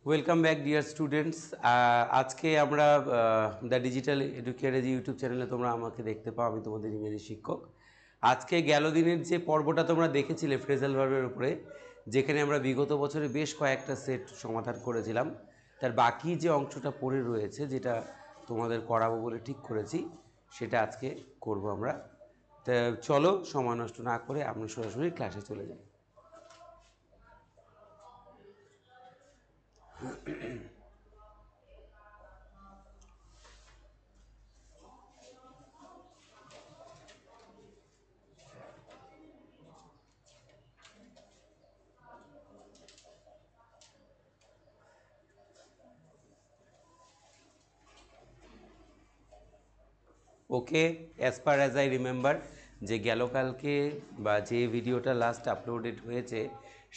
Welcome back dear students. আজকে আমরা the digital educare YouTube চ্যানেলে তোমরা আমাকে দেখতে পাও, আমি তোমাদের ইংরেজি শিক্ষক। আজকে গেল দিনের যে পর্বটা তোমরা দেখেছিলে ফ্রেজাল ভার্বের উপরে, যেখানে আমরা বিগত বছরে বেশ কয়েকটা সেট সমাধান করেছিলাম, তার বাকি যে অংশটা পড়ে রয়েছে, যেটা তোমাদের করাবো বলে ঠিক করেছি, সেটা আজকে করব আমরা। তা চলো সময় নষ্ট না করে আমরা সরাসরি ক্লাসে চলে যাই। Okay, as per as I remember, যে গেল কালকে বা যে ভিডিওটা লাস্ট আপলোডেড হয়েছে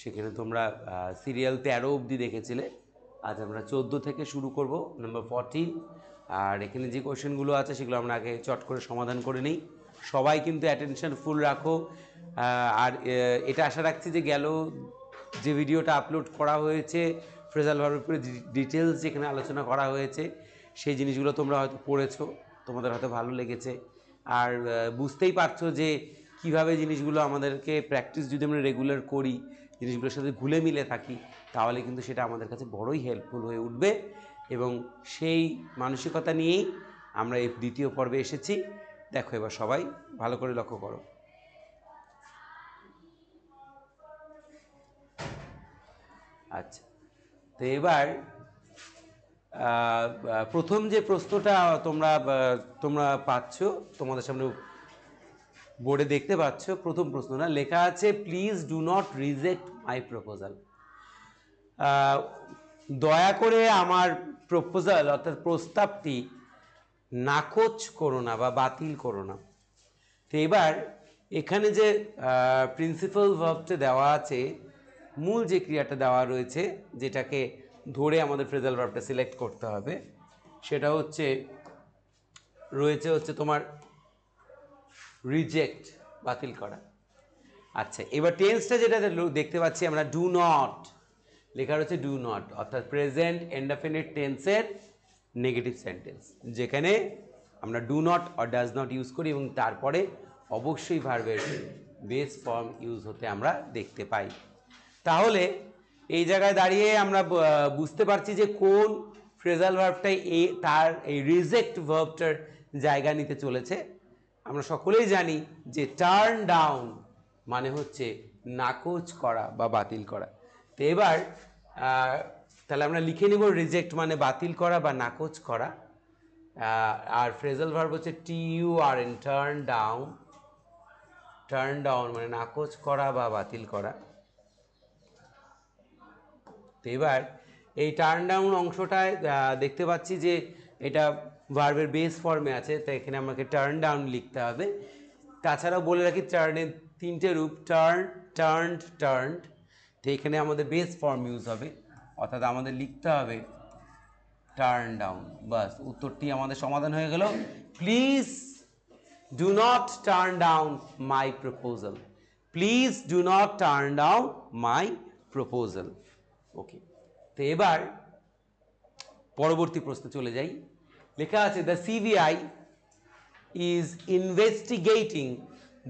সেখানে তোমরা সিরিয়াল 13 অবধি দেখেছিলে। আজ আমরা 14 থেকে শুরু করব, নাম্বার 14। আর এখানে যে কোয়েশ্চেনগুলো আছে সেগুলো আমরা আগে চট করে সমাধান করে নিই। সবাই কিন্তু অ্যাটেনশন ফুল রাখো। আর এটা আশা রাখছি যে গেল যে ভিডিওটা আপলোড করা হয়েছে ফ্রেজাল ভার্বের উপরে ডিটেলস যেখানে আলোচনা করা হয়েছে, সেই জিনিসগুলো তোমরা হয়তো পড়েছো, তোমাদের হয়তো ভালো লেগেছে। আর বুঝতেই পারছো যে কিভাবে জিনিসগুলো আমাদেরকে প্র্যাকটিস যদি আমরা রেগুলার করি, জিনিসগুলোর সাথে ঘুলে মিলে থাকি, তাহলে কিন্তু সেটা আমাদের কাছে বড়ই হেল্পফুল হয়ে উঠবে। এবং সেই মানসিকতা নিয়েই আমরা এই দ্বিতীয় পর্বে এসেছি। দেখো এবার সবাই ভালো করে লক্ষ্য করো। আচ্ছা, তো এবার প্রথম যে প্রশ্নটা তোমরা পাচ্ছ, তোমাদের সামনে বোর্ডে দেখতে পাচ্ছ, প্রথম প্রশ্নটা লেখা আছে, please do not reject my proposal. দয়া করে আমার প্রপোজাল অর্থাৎ প্রস্তাবটি নাকচ করো না বা বাতিল করো না। তো এবার এখানে যে প্রিন্সিপাল ভার্বটা দেওয়া আছে, মূল যে ক্রিয়াটা দেওয়া রয়েছে, যেটাকে ধরে আমাদের ফ্রেজাল ভার্বটা সিলেক্ট করতে হবে, সেটা রয়েছে তোমার রিজেক্ট, বাতিল করা। আচ্ছা, এবার টেন্সটা যেটা দেখতে পাচ্ছি আমরা, ডু নট লেখা রয়েছে, ডু নট অর্থাৎ প্রেজেন্ট ইনডেফিনিট টেন্সের নেগেটিভ সেন্টেন্স, যেখানে আমরা do not or does not use করি এবং তারপরে অবশ্যই ভার্বের বেস ফর্ম ইউজ হতে আমরা দেখতে পাই। তাহলে এই জায়গায় দাঁড়িয়ে আমরা বুঝতে পারছি যে কোন ফ্রেজাল ভার্বটাই তার এই রিজেক্ট ভার্বটার জায়গা নিতে চলেছে। আমরা সকলেই জানি যে টার্ন ডাউন মানে হচ্ছে নাকচ করা বা বাতিল করা। তো এবার তাহলে আমরা লিখে নিব রিজেক্ট মানে বাতিল করা বা নাকচ করা। আর ফ্রেজাল ভার্ব হচ্ছে TURN, turn down. Turn down মানে নাকচ করা বা বাতিল করা। তো এবার এই টার্ন ডাউন অংশটায় দেখতে পাচ্ছি যে এটা ভার্বের বেস ফর্মে আছে, তাই এখানে আমাকে টার্ন ডাউন লিখতে হবে। তাছাড়াও বলে রাখি, টার্নের 3টে রূপ, টার্ন, টার্নড, টার্নড। তো এখানে আমাদের বেস ফর্ম ইউজ হবে, অর্থাৎ আমাদের লিখতে হবে টার্ন ডাউন। বাস, উত্তরটি আমাদের সমাধান হয়ে গেল। Please do not turn down my proposal. Please do not turn down my proposal. Okay, তো এবার পরবর্তী প্রশ্নে চলে যাই। লেখা আছে, the CBI is investigating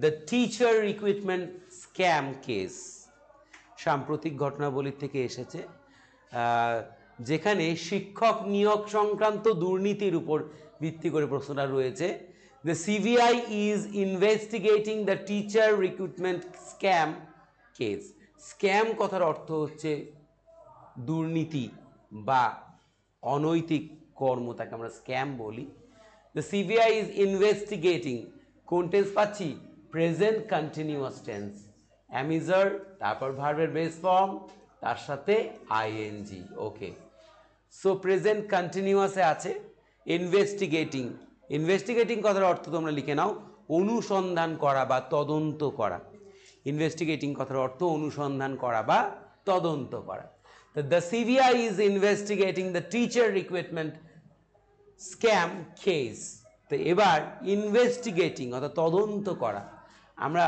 the teacher recruitment scam case. সাম্প্রতিক ঘটনাবলীর থেকে এসেছে, যেখানে শিক্ষক নিয়োগ সংক্রান্ত দুর্নীতির উপর ভিত্তি করে প্রশ্নটা রয়েছে। The CBI is investigating the teacher recruitment scam case. Scam কথার অর্থ হচ্ছে দুর্নীতি বা অনৈতিক কর্ম, তাকে আমরা স্ক্যাম বলি। দ্য সিবিআই ইজ ইনভেস্টিগেটিং, কোন টেন্স পাচ্ছি? প্রেজেন্ট কন্টিনিউয়াস টেন্স, অ্যামিজার, তারপর ভার্বের বেস ফর্ম, তার সাথে আইএনজি। ওকে, সো প্রেজেন্ট কন্টিনিউয়াসে আছে ইনভেস্টিগেটিং। ইনভেস্টিগেটিং কথার অর্থ তোমরা লিখে নাও, অনুসন্ধান করা বা তদন্ত করা। ইনভেস্টিগেটিং কথার অর্থ অনুসন্ধান করা বা তদন্ত করা। The CBI is investigating the teacher recruitment scam case. তো এবার ইনভেস্টিগেটিং অর্থাৎ তদন্ত করা, আমরা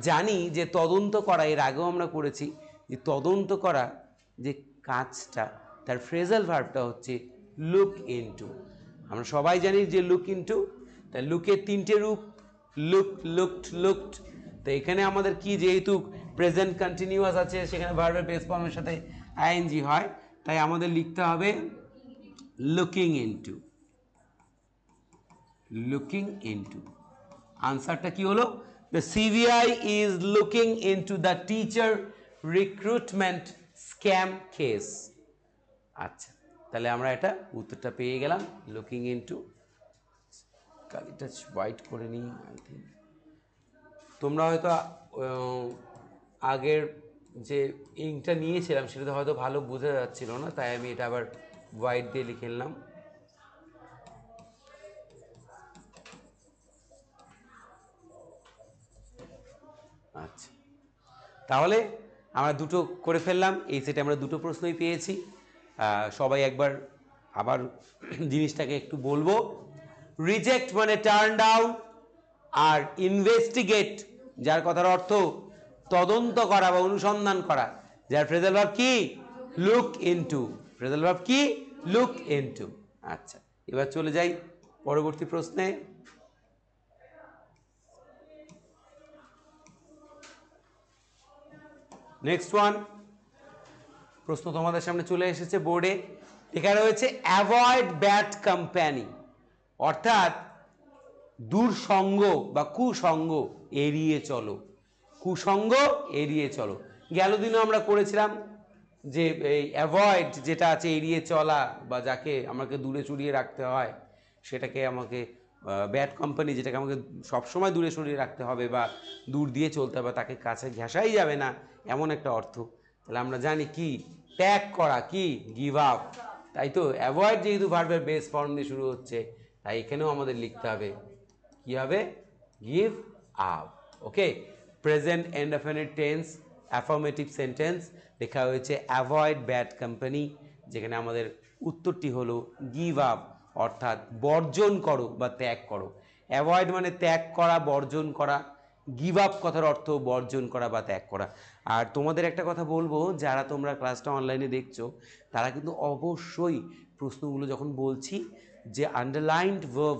জানি যে তদন্ত করা এর আগেও আমরা করেছি, যে তদন্ত করা যে কাজটা তার ফ্রেজাল ভার্বটা হচ্ছে লুক ইনটু। আমরা সবাই জানি যে লুক ইনটু, তাই লুকের তিনটে রূপ, লুক, লুকড, লুকড। তো এখানে আমাদের কি, যেহেতু প্রেজেন্ট কন্টিনিউয়াস আছে, সেখানে ভার্বের বেস ফর্মের সাথে আইএনজি হয়, তাই আমাদের লিখতে হবে লুকিং ইনটু। লুকিং ইনটু, আনসারটা কি হলো? The CBI is looking into the teacher recruitment scam case. আচ্ছা, তাহলে আমরা এটা উত্তরটা পেয়ে গেলাম, লুকিং ইনটু। কালিটা হোয়াইট করে নিই। আই থিঙ্ক তোমরা হয়তো আগের যে ইঙ্কটা নিয়েছিলাম সেটাতে হয়তো ভালো বোঝা যাচ্ছিল না, তাই আমি এটা আবার হোয়াইট দিয়ে লিখে নিলাম। আচ্ছা, তাহলে আমরা দুটো করে ফেললাম। এই সেটে আমরা দুটো প্রশ্নই পেয়েছি। সবাই একবার আবার জিনিসটাকে একটু বলবো। রিজেক্ট মানে টার্ন ডাউন, আর ইনভেস্টিগেট যার কথার অর্থ তদন্ত করা বা অনুসন্ধান করা, যার ফ্রেজাল ভার্ব কি? Look into. ফ্রেজাল ভার্ব কি? Look into. আচ্ছা, এবার চলে যাই পরবর্তী প্রশ্নে। নেক্সট ওয়ান প্রশ্ন তোমাদের সামনে চলে এসেছে বোর্ডে, লেখা রয়েছে অ্যাভয়েড ব্যাড কোম্পানি, অর্থাৎ দুর্সঙ্গ বা কুসঙ্গ এড়িয়ে চলো। কুসঙ্গ এড়িয়ে চলো। গেল দিনও আমরা করেছিলাম যে এই অ্যাভয়েড যেটা আছে, এড়িয়ে চলা বা যাকে আমাকে দূরে সরিয়ে রাখতে হয়, সেটাকে আমাকে ব্যাড কোম্পানি, যেটাকে আমাকে সবসময় দূরে সরিয়ে রাখতে হবে বা দূর দিয়ে চলতে হবে, তাকে কাছে ঘেঁষাই যাবে না, এমন একটা অর্থ। তাহলে আমরা জানি কি, ত্যাগ করা, কি গিভ আপ, তাই তো। অ্যাভয়েড যেহেতু ভার্বের বেস ফর্ম দিয়ে শুরু হচ্ছে, তাই এখানেও আমাদের লিখতে হবে কি হবে? Give up. Okay, present indefinite tense affirmative sentence লেখা হয়েছে অ্যাভয়েড ব্যাড কোম্পানি, যেখানে আমাদের উত্তরটি হলো গিভ আপ, অর্থাৎ বর্জন করো বা ত্যাগ করো। অ্যাভয়েড মানে ত্যাগ করা, বর্জন করা। গিভ আপ কথার অর্থ বর্জন করা বা ত্যাগ করা। আর তোমাদের একটা কথা বলবো, যারা তোমরা ক্লাসটা অনলাইনে দেখছো, তারা কিন্তু অবশ্যই প্রশ্নগুলো যখন বলছি, যে আন্ডারলাইনড ভার্ব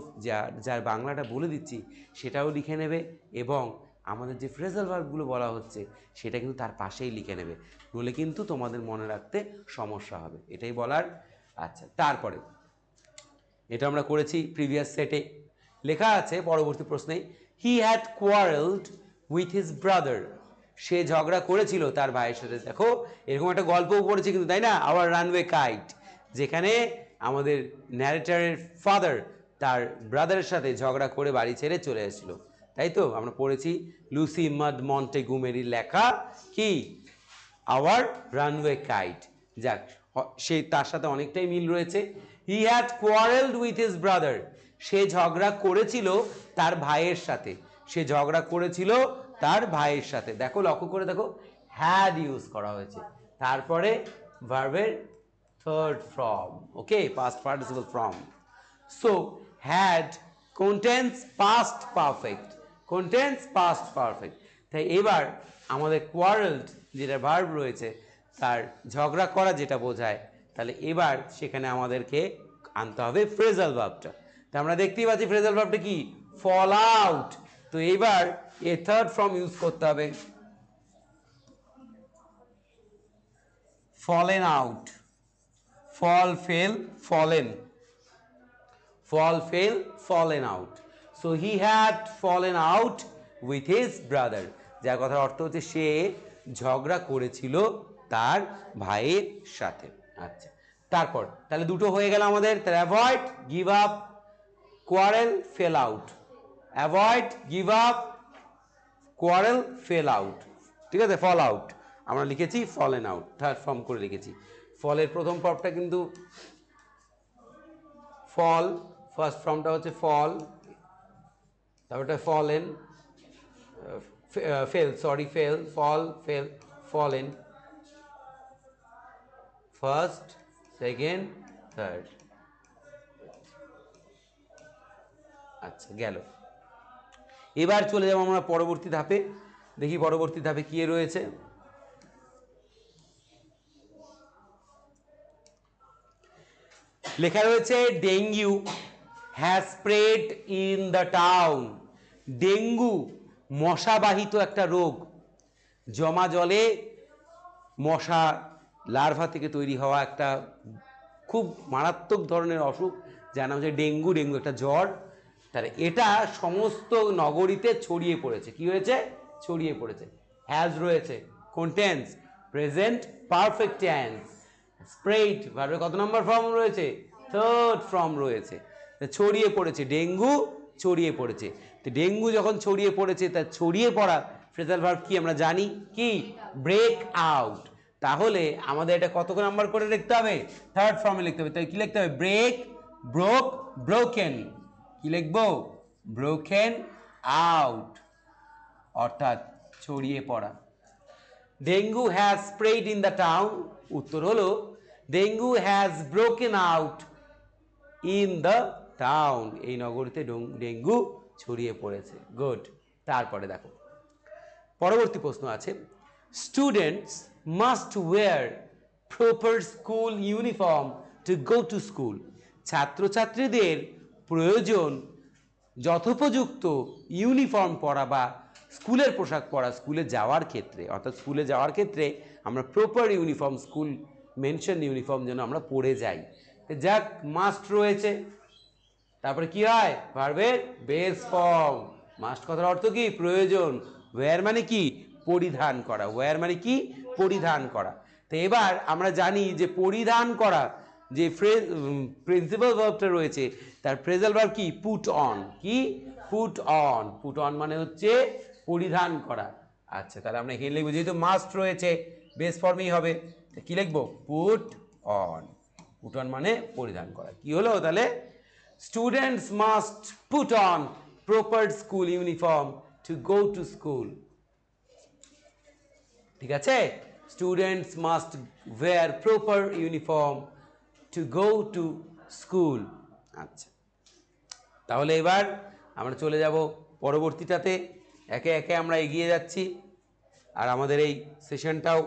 যার বাংলাটা বলে দিচ্ছি সেটাও লিখে নেবে, এবং আমাদের যে ফ্রেজাল ভার্বগুলো বলা হচ্ছে সেটা কিন্তু তার পাশেই লিখে নেবে, নইলে কিন্তু তোমাদের মনে রাখতে সমস্যা হবে, এটাই বলার। আচ্ছা, তারপরে এটা আমরা করেছি প্রিভিয়াস সেটে। লেখা আছে পরবর্তী প্রশ্নে, he had quarrelled with his brother, সে ঝগড়া করেছিল তার ভাইয়ের সাথে। দেখো, এরকম একটা গল্পও পড়েছে কিন্তু, তাই না, আওয়ার রানওয়ে কাইট, যেখানে আমাদের ন্যারেটারের ফাদার তার ব্রাদারের সাথে ঝগড়া করে বাড়ি ছেড়ে চলে এসেছিল, তাই তো আমরা পড়েছি লুসি মাড মন্টেগুমেরির লেখা কি, আওয়ার রানওয়ে কাইট। যাক, সে তার সাথে অনেকটাই মিল রয়েছে। He had quarrelled with his brother, সে ঝগড়া করেছিল তার ভাইয়ের সাথে। সে ঝগড়া করেছিল তার ভাইয়ের সাথে। দেখো, লক্ষ্য করে দেখো, হ্যাড ইউজ করা হয়েছে, তারপরে ভার্বের third form, okay, past participle form. So had contains past perfect, contains past perfect. তাই এবার আমাদের কোয়ারেলড যেটা ভার্ব রয়েছে, তার ঝগড়া করা যেটা বোঝায়, তাহলে এবার সেখানে আমাদেরকে আনতে হবে ফ্রেজাল ভার্বটা। তা আমরা দেখতেই পাচ্ছি ফ্রেজাল ভার্বটা কি, ফল আউট। তো এইবার এ থার্ড ফর্ম ইউজ করতে হবে, fallen out. Fall, fell, fallen, fall, fail, fallen out. So he had fallen out with his brother, যার কথার অর্থ হচ্ছে সে ঝগড়া করেছিল তার ভাইয়ের সাথে। আচ্ছা, তারপর তাহলে দুটো হয়ে গেল আমাদের, তাহলে avoid, give up, quarrel, fail out. Avoid, give up, quarrel, fail out, ঠিক আছে। ফল আউট আমরা লিখেছি, ফলেন আউট থার্ড ফর্ম করে লিখেছি। ফলের প্রথম ফর্মটা কিন্তু ফল, ফার্স্ট ফর্মটা হচ্ছে ফল, তারপরটা fallen, fell, sorry, fell, fall, fell, fallen, first, second, third. আচ্ছা, গেল। এবার চলে যাবো আমরা পরবর্তী ধাপে, দেখি পরবর্তী ধাপে কি রয়েছে। লেখা রয়েছে dengue has spread in the town. Dengue মশাবাহিত একটা রোগ, জমা জলে মশা লার্ভা থেকে তৈরি হওয়া একটা খুব মারাত্মক ধরনের অসুখ, যার নাম হচ্ছে ডেঙ্গু। ডেঙ্গু একটা জ্বর, তাহলে এটা সমস্ত নগরীতে ছড়িয়ে পড়েছে। কি হয়েছে? ছড়িয়ে পড়েছে। হ্যাজ রয়েছে, কোন টেন্স? Present perfect tense. স্প্রেড ভার্বের কত নম্বর ফর্ম রয়েছে? থার্ড ফর্ম রয়েছে। ছড়িয়ে পড়েছে, ডেঙ্গু ছড়িয়ে পড়েছে। তো ডেঙ্গু যখন ছড়িয়ে পড়েছে, তার ছড়িয়ে পড়া ফ্রেজাল ভার্ব কি আমরা জানি? কি? Break out. তাহলে আমাদের এটা কত নাম্বার করে লিখতে হবে? থার্ড ফর্মে লিখতে হবে। তাই কি লিখতে হবে? Break, broke, broken. কি লিখবো? ব্রোকেন আউট, অর্থাৎ ছড়িয়ে পড়া। Dengue has spread in the town, উত্তর হলো dengue has broken out in the town. এই নগরীতে ডেঙ্গু ছড়িয়ে পড়েছে। গুড। তারপরে দেখো পরবর্তী প্রশ্ন আছে, students must wear proper school uniform to go to school. ছাত্রছাত্রীদের প্রয়োজন যথোপযুক্ত ইউনিফর্ম পরা বা স্কুলের পোশাক পরা স্কুলে যাওয়ার ক্ষেত্রে। অর্থাৎ স্কুলে যাওয়ার ক্ষেত্রে আমরা proper uniform, school mention uniform যেন আমরা পরে যাই। যাক, মাস্ট রয়েছে, তারপরে কি হয়? ভার্বের বেস ফর্ম। মাস্ট কথার অর্থ কি? প্রয়োজন। ওয়্যার মানে কি? পরিধান করা। ওয়্যার মানে কি? পরিধান করা। তো এবার আমরা জানি যে পরিধান করা যে প্রিন্সিপাল ভার্বটা রয়েছে, তার ফ্রেজাল ভার্ব কি? Put on. কি? Put on. পুট অন মানে হচ্ছে পরিধান করা। আচ্ছা, তাহলে আমরা এখানে লিখবো, যেহেতু মাস্ট রয়েছে বেস ফর্মেই হবে, কি লিখবো? Put on. পুট অন মানে পরিধান করা। কি হলো তাহলে? Students must put on proper school uniform to go to school. ঠিক আছে? Students must wear proper uniform to go to school. আচ্ছা, তাহলে এবার আমরা চলে যাব পরবর্তীটাতে। একে একে আমরা এগিয়ে যাচ্ছি, আর আমাদের এই সেশনটাও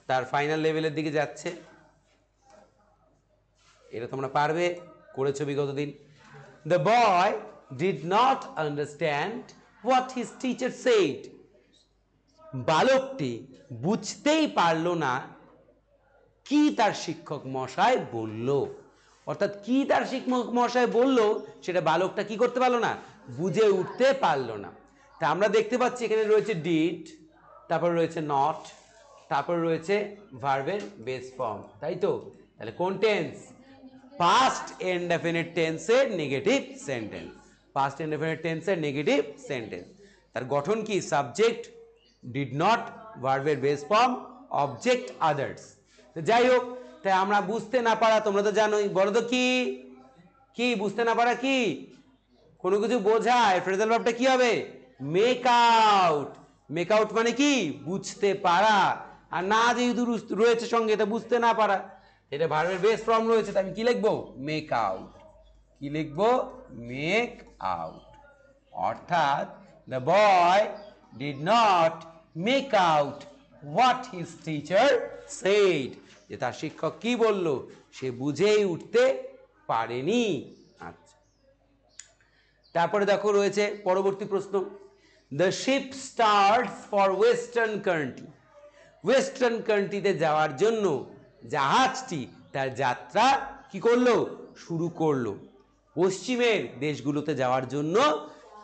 তার ফাইনাল লেভেলের দিকে যাচ্ছে। এটা তোমরা পারবে, করেছো বিগত দিন। The boy did not understand what his teacher said. বালকটি বুঝতেই পারল না কি তার শিক্ষক মশাই বলল। অর্থাৎ কি তার শিক্ষক মশাই বলল সেটা বালকটা কি করতে পারলো না? বুঝে উঠতে পারলো না। তা আমরা দেখতে পাচ্ছি এখানে রয়েছে ডিড, তারপর রয়েছে নট, তারপর রয়েছে ভার্বের বেস ফর্ম, তাই তো? তাহলে কোন টেন্স? পাস্ট ইনডেফিনিট টেন্সের নেগেটিভ সেন্টেন্স। পাস্ট ইনডেফিনিট টেন্সের নেগেটিভ সেন্টেন্স। তার গঠন কি? সাবজেক্ট, ডিড নট, ভার্বের বেস ফর্ম, অবজেক্ট আদার্স। যাই হোক, তাই আমরা বুঝতে না পারা, তোমরা তো জানোই, বলো তো কি? কি বুঝতে না পারা? কি কোনো কিছু বোঝায়, ফ্রেজাল ভার্বটা কি হবে? Make out. মেক আউট মানে কি? বুঝতে পারা। আর না যেহেতু রয়েছে সঙ্গে, এটা বুঝতে না পারা, এটা ভার্বের বেস ফর্ম রয়েছে, তাই আমি কি লিখবো? Make out. কি লিখবো? Make out. অর্থাৎ the boy did not make out what his teacher said. যে তার শিক্ষক কি বলল সে বুঝেই উঠতে পারেনি। আচ্ছা, তারপরে দেখো রয়েছে পরবর্তী প্রশ্ন, the ship starts for western country. Western কান্ট্রিতে যাওয়ার জন্য জাহাজটি তার যাত্রা কি করলো? শুরু করলো। পশ্চিমের দেশগুলোতে যাওয়ার জন্য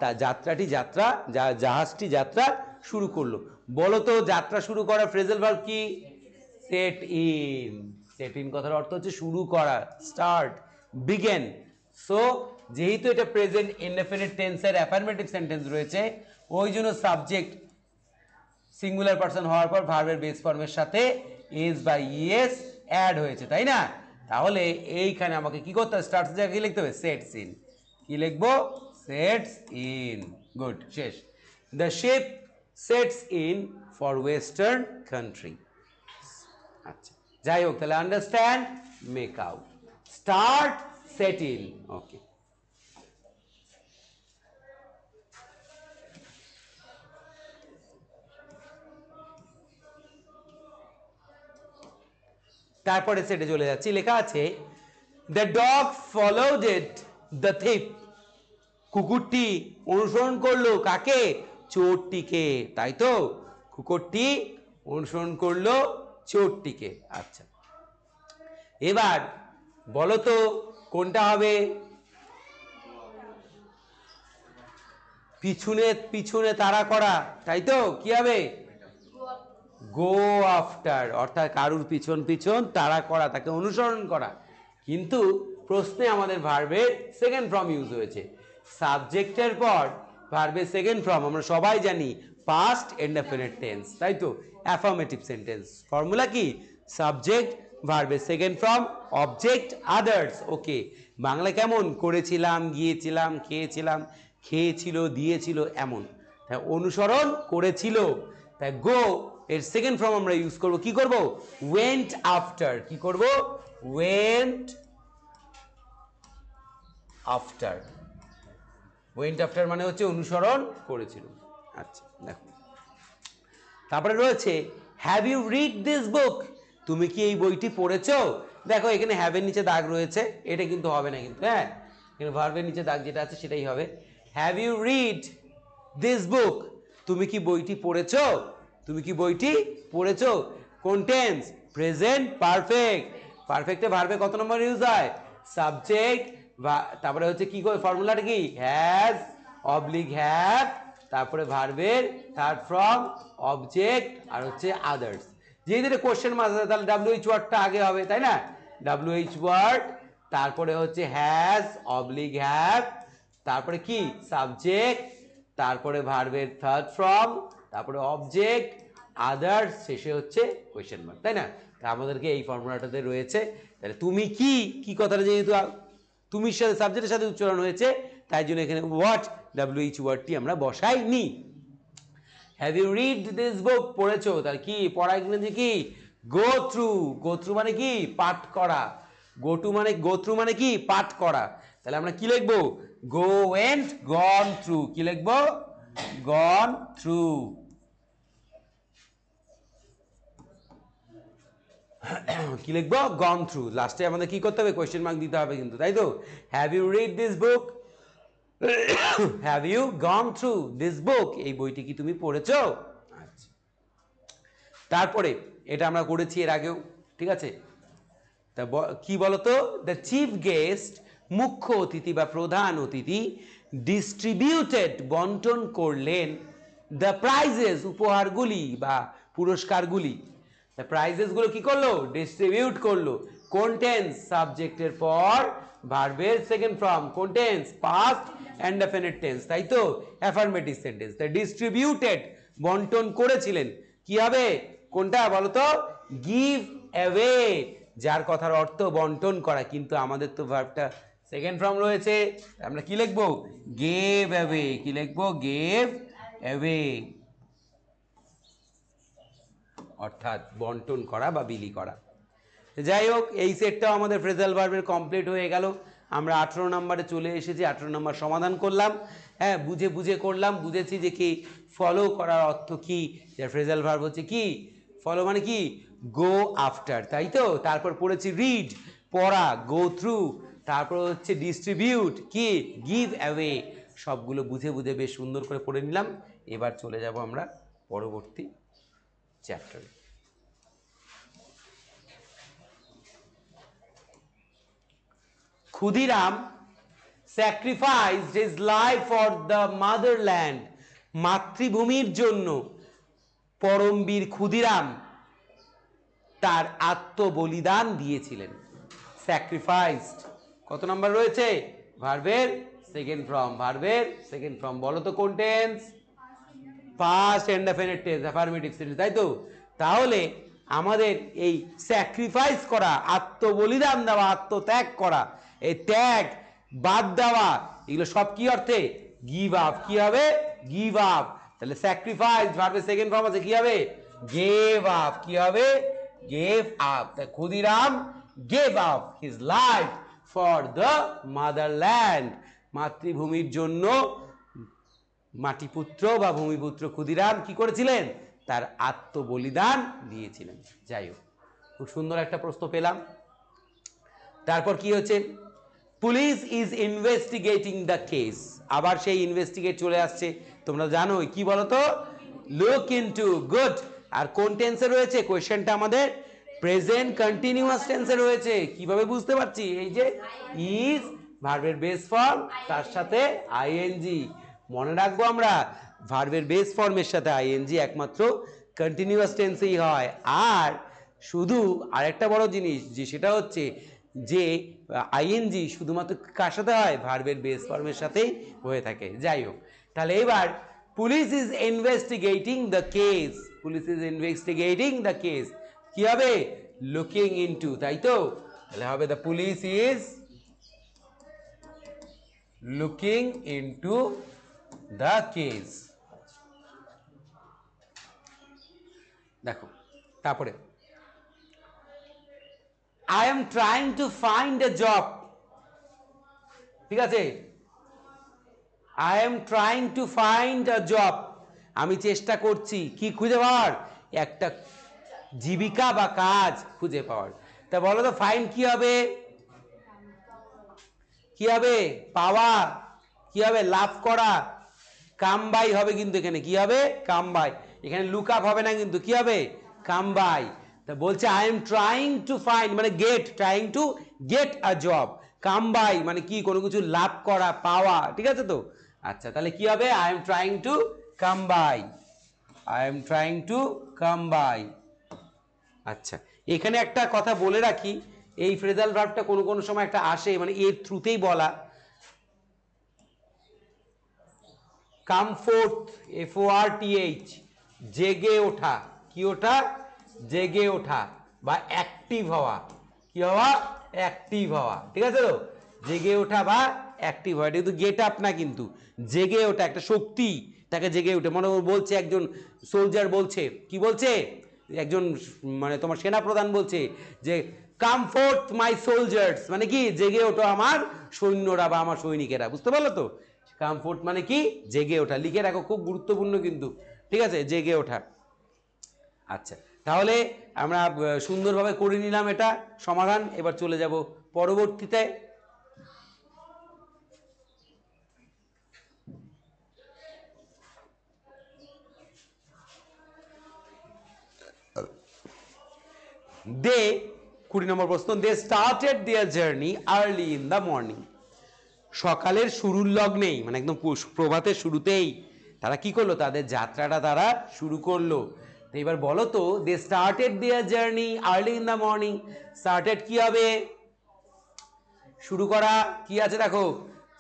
তার জাহাজটি যাত্রা শুরু করলো। বলো তো যাত্রা শুরু করার ফ্রেজাল ভার্ব কি? Set in. সেট ইন কথার অর্থ হচ্ছে শুরু করা, স্টার্ট, বিগেন। সো যেহেতু এটা প্রেজেন্ট ইনডেফিনিট টেন্সের অ্যাফার্মেটিভ সেন্টেন্স রয়েছে, ওই জন্য সাবজেক্ট সিঙ্গুলার পারসন হওয়ার পর ভার্বের বেস ফর্মের সাথে ইজ বা ইএস অ্যাড হয়েছে, তাই না? তাহলে এইখানে আমাকে কি করতে হবে? স্টার্টস জায়গায় কি লিখতে হবে? Sets in. কি লিখবো? Sets in. গুড, শেষ। The ship sets in for western country. আচ্ছা, যাই হোক, তাহলে understand, make out, start, set in. Okay, তারপরে সেটে চলে যাচ্ছি। লেখা আছে the dog followed the thief, কুকুরটি অনুসরণ করলো কাকে? চোরটিকে, তাই তো? কুকুরটি অনুসরণ করলো চোরটিকে। আচ্ছা, এবার বলো তো কোনটা হবে? পিছনে পিছনে তাড়া করা, তাই তো? কি হবে? গো আফটার, অর্থাৎ কারুর পিছন পিছন তাড়া করা, তাকে অনুসরণ করা। কিন্তু প্রশ্নে আমাদের ভার্বের সেকেন্ড ফর্ম ইউজ হয়েছে। সাবজেক্টের পর ভার্বের সেকেন্ড ফর্ম আমরা সবাই জানি পাস্ট ইনডেফিনিট টেন্স, তাই তো? অ্যাফার্মেটিভ সেন্টেন্স ফর্মুলা কি? সাবজেক্ট, ভার্বের সেকেন্ড ফর্ম, অবজেক্ট, আদার্স। ওকে, বাংলা কেমন? করেছিলাম, গিয়েছিলাম, খেয়েছিলাম, খেয়েছিল, দিয়েছিল, এমন। তাই অনুসরণ করেছিল, তাই গো এর সেকেন্ড ফর্ম আমরা ইউজ করব, কি করব? Went after. কি করব? Went after. ওয়েন্ট আফটার মানে হচ্ছে অনুসরণ করেছিল। আচ্ছা, দেখো তারপরে রয়েছে have you read this book, তুমি কি এই বইটি পড়েছো? দেখো এখানে হ্যাভের নিচে দাগ রয়েছে, এটা কিন্তু হবে না কিন্তু, হ্যাঁ, কিন্তু ভার্বের নিচে দাগ যেটা আছে সেটাই হবে। Have you read this book, তুমি কি বইটি পড়েছো? তুমি কি বইটি পড়েছো? কোন টেন্স? Present perfect. পারফেক্টে ভার্বে কত নম্বর ইউজ হয়? সাবজেক্ট, তারপরে হচ্ছে কি করে ফর্মুলাটা কি? হ্যাজ অবলিক হ্যাভ, তারপরে ভার্বের থার্ড ফর্ম অবজেক্ট, আর হচ্ছে আদার্স। যেহেতু কোশ্চেন মার্ক আছে তাহলে ডাব্লিউএইচ ওয়ার্ডটা আগে হবে, তাই না? ডাব্লিউএইচ ওয়ার্ড, তারপরে হচ্ছে হ্যাজ অবলিক হ্যাভ, তারপরে কি? সাবজেক্ট, তারপরে ভার্বের থার্ড ফর্ম, তারপরে অবজেক্ট, আদার্স, শেষে হচ্ছে কোয়েশ্চেন মার্ক, তাই না? তা আমাদেরকে এই ফর্মুলাটাতে রয়েছে। তাহলে তুমি কি, কি কথাটা যেহেতু তুমির সাথে সাবজেক্টের সাথে উচ্চারণ হয়েছে, তাই জন্য এখানে হোয়াট ডাব্লিউএইচ ওয়ার্ডটি আমরা বসাইনি। Have you read this book, পড়েছো, তার কি পড়া ইংরেজি কি? Go through. গো থ্রু মানে কি? পাঠ করা। গো টু মানে, গো থ্রু মানে কি? পাঠ করা। তাহলে আমরা কি লিখবো? Go went gone through. কি লিখবো? Gone through. কি লিখবো? Gone through. লাস্টে আমাদের কি করতে হবে? কোয়েশ্চেন মার্ক দিতে হবে কিন্তু, তাই তো? Have you read this book, have you gone through this book, এই বইটি কি তুমি পড়েছো? আচ্ছা, তারপরে এটা আমরা করেছি এর আগেও, ঠিক আছে? তা কি বলতো? দ্য চিফ গেস্ট, মুখ্য অতিথি বা প্রধান অতিথি, ডিস্ট্রিবিউটেড, বন্টন করলেন, দ্য প্রাইজেস, উপহারগুলি বা পুরস্কারগুলি। দ্য প্রাইজেসগুলো কি করলো? ডিস্ট্রিবিউট করলো। কোন টেন্স? সাবজেক্টের পর ভার্বের সেকেন্ড ফর্ম। কোন টেন্স? পাস্ট ইনডেফিনিট টেন্স, তাই তো? Affirmative sentence. দ্য ডিস্ট্রিবিউটেড, বন্টন করেছিলেন। কি হবে? কোনটা বলো তো? গিভ অ্যাওয়ে, যার কথার অর্থ বন্টন করা, কিন্তু আমাদের তো ভার্বটা সেকেন্ড ফর্ম রয়েছে, আমরা কি লিখবো? Gave away. কি লিখবো? গেভ অ্যাওয়ে, অর্থাৎ বন্টন করা বা বিলি করা। যাই হোক, এই সেটটাও আমাদের ফ্রেজাল ভার্বের কমপ্লিট হয়ে গেল। আমরা 18 নম্বরে চলে এসেছি, 18 নম্বর সমাধান করলাম। হ্যাঁ, বুঝে বুঝে করলাম, বুঝেছি যে কি ফলো করার অর্থ কি। যে ফ্রেজাল ভার্ব হচ্ছে কি? ফলো মানে কি? গো আফটার, তাই তো? তারপর পড়েছি রিড, পড়া, গো থ্রু, তারপর হচ্ছে ডিস্ট্রিবিউট, কি? Give away. সবগুলো বুঝে বুঝে বেশ সুন্দর করে পড়ে নিলাম। এবার চলে যাব আমরা পরবর্তী চ্যাপ্টারে। Khudiram sacrificed his life for the motherland, মাতৃভূমির জন্য পরমবীর ক্ষুদিরাম তার আত্মবলিদান দিয়েছিলেন। স্যাক্রিফাইসড কত নাম্বার রয়েছে? ভার্বের সেকেন্ড ফর্ম। ভার্বের সেকেন্ড ফর্ম বলো তো কোন tense? Past indefinite tense, affirmative sentence, তাই তো? তাহলে আমাদের এই স্যাক্রিফাইস করা, আত্মবলিদান দেওয়া, আত্মত্যাগ করা, এই ত্যাগ, বাদ দেওয়া, এগুলো সব কি অর্থে? Give up. কি হবে? Give up. তাহলে স্যাক্রিফাইস ভার্বের সেকেন্ড ফর্ম আছে, কি হবে? Gave up. কি হবে? Gave up. তাই Khudiram gave up his life for the motherland, মাতৃভূমির জন্য মাটিপুত্র বা ভূমিপুত্র ক্ষুদিরাম কি করেছিলেন? তার আত্মবলিদান দিয়েছিলেন। যাই হোক, খুব সুন্দর একটা প্রশ্ন পেলাম। তারপর কি হচ্ছে, police is investigating the case, আবার সেই ইনভেস্টিগেট চলে আসছে, তোমরা জানো কি বলতো, লুক ইনটু, গুড। আর কোন টেন্সে রয়েছে কোশ্চেনটা আমাদের, প্রেজেন্ট কন্টিনিউয়াস টেন্সে রয়েছে। কিভাবে বুঝতে পারছি, এই যে ইজ ভার্বের বেস ফর্ম, তার সাথে আইএনজি। মনে রাখবো আমরা, ভার্বের বেস ফর্মের সাথে আইএনজি একমাত্র কন্টিনিউয়াস টেন্সেই হয়। আর শুধু আরেকটা বড় জিনিস, যে সেটা হচ্ছে যে আইএনজি শুধুমাত্র কার সাথে হয়, ভার্বের বেস ফর্মের সাথেই হয়ে থাকে। যাই হোক, তাহলে এবার police is investigating the case, police is investigating the case কি হবে, লুকিং ইনটু, তাই তো? তাহলে হবে the police is looking into the case. দেখো তারপরে, I am trying to find a job, ঠিক আছে, I am trying to find a job, আমি চেষ্টা করছি কি খুঁজে পাওয়ার, একটা জীবিকা বা কাজ খুঁজে পাওয়ার। তা বলো তো ফাইন্ড কি হবে, কি হবে, পাওয়া, কি হবে, লাভ করা, কাম বাই হবে, কিন্তু এখানে কি হবে, কাম বাই, এখানে লুক আপ হবে না, কিন্তু কি হবে, কাম বাই। তা বলছে I am trying to find মানে get, trying to get a job, come by মানে কি, কোনো কিছু লাভ করা, পাওয়া, ঠিক আছে তো? আচ্ছা, তাহলে কি হবে, I am trying to come by, I am trying to come by. আচ্ছা, এখানে একটা কথা বলে রাখি, এই ফ্রেজাল ভার্বটা কোনো কোনো সময় একটা আসে, মানে এর থ্রুতেই বলা, কাম ফোর্থ, FORTH, জেগে ওঠা, কি ওঠা, জেগে ওঠা, বা অ্যাক্টিভ হওয়া, কি হওয়া, অ্যাক্টিভ হওয়া, ঠিক আছে তো? জেগে ওঠা বা অ্যাক্টিভ হওয়া, এটা কিন্তু গেট আপ না, কিন্তু জেগে ওঠা, একটা শক্তি তাকে জেগে ওঠে। মনে বলছে একজন সোলজার বলছে, কি বলছে, একজন মানে তোমার সেনাপ্রধান বলছে যে কাম ফোর্থ মাই সোলজার্স, মানে কি, জেগে ওঠো আমার সৈন্যরা বা আমার সৈনিকেরা, বুঝতে পারলো তো? কাম ফোর্থ মানে কি, জেগে ওঠা, লিখে রাখো, খুব গুরুত্বপূর্ণ কিন্তু, ঠিক আছে, জেগে ওঠা। আচ্ছা, তাহলে আমরা সুন্দরভাবে করে নিলাম এটা সমাধান, এবার চলে যাব পরবর্তীতে। দে 20 নম্বর প্রশ্ন, they started their journey early in the morning, সকালের শুরুর লগ্নেই, মানে একদম প্রভাতের শুরুতেই তারা কি করলো, তাদের যাত্রাটা তারা শুরু করলো। তো এবার বলো তো, they started their journey early in the morning, started কি হবে, শুরু করা, কি আছে দেখো,